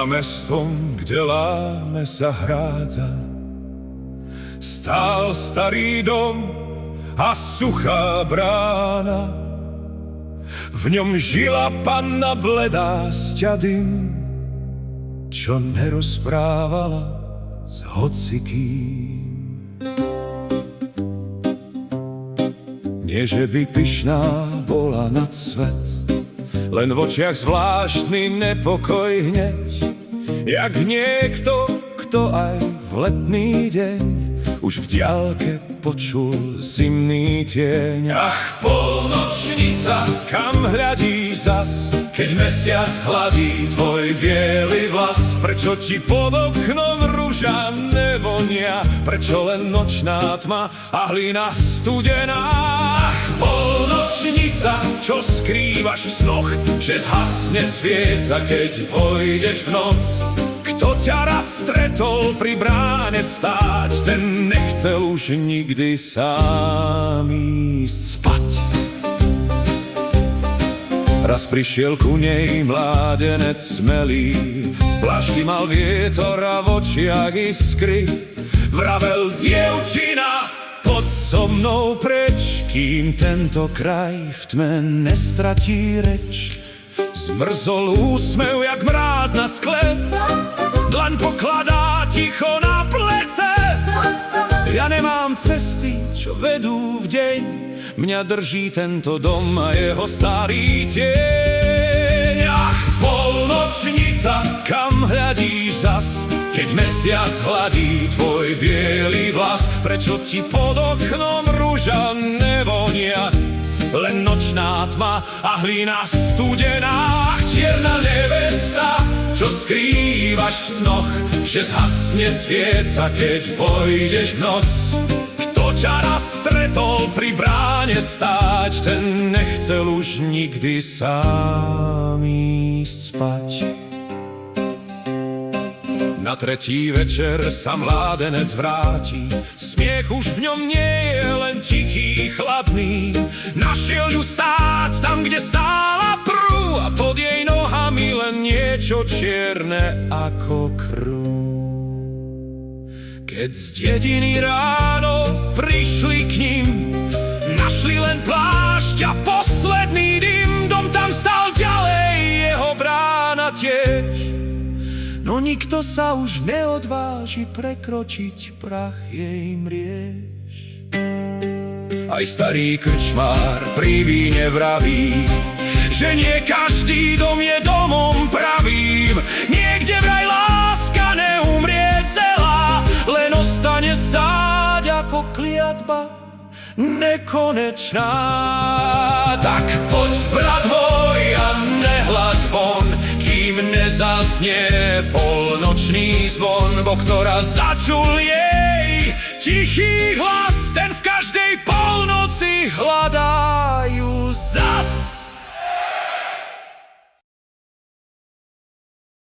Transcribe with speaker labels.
Speaker 1: Za mestom, kde láme sa hrádza, stál starý dom a suchá brána. V ňom žila panna bledá s ťadým, čo nerozprávala s hocikým. Nie, že by pyšná bola nad svet, len v očiach zvláštny nepokoj hneď, jak niekto, kto aj v letný deň už v diaľke počul zimný tieň. Ach, polnočnica, kam hľadíš zas, keď mesiac hladí tvoj biely vlas? Prečo ti pod oknom ruža nevonia? Prečo len nočná tma a hlina studená? Ach, polnočnica, čo skrývaš v snoch, že zhasne svieca, keď vojdeš v noc? Kto ťa raz stretol pri bráne stáť, ten nechcel už nikdy sám ísť spať. Raz prišiel ku nej mládenec smelý, v plášti mal vietor a v očiach iskry. Vravel: dievčina, poď so mnou preč, kým tento kraj v tme nestratí reč. Zmrzol úsmev jak mráz na skle, dlaň pokladá ticho na plece. Ja nemám cesty, čo vedú v deň, mňa drží tento dom a jeho starý tieň. Ach, polnočnica, kam hľadíš zas, keď mesiac hladí tvoj biely vlas? Prečo ti pod oknom ruža nevonia, len nočná tma a hlina studená? Ach, čierna nevesta, čo skrývaš v snoch, že zhasne svieca, keď vojdeš v noc? Kto ťa raz stretol pri bráne stáť, ten nechcel už nikdy sám ísť spať. Na tretí večer sa mládenec vráti, smiech už v ňom nie je len tichý, chladný. Našiel ju stáť tam, kde stála prú, a pod jej nohami len niečo čierne ako krv. Keď z dediny ráno prišli k ním, našli len plášť a posledný dym. Dom tam stal ďalej, jeho brána tiež, no nikto sa už neodváži prekročiť prach jej mriež. Aj starý krčmár pri víne vraví, že nie každý dom je domom pravým. Niekde vraj láska neumrie celá, len ostane stáť ako kliatba nekonečná. Tak poď, brat môj, a nehľaď von, kým nezaznie polnočný zvon, bo ktorá začul jej tichý hlas, ten v každej polnoci hľadá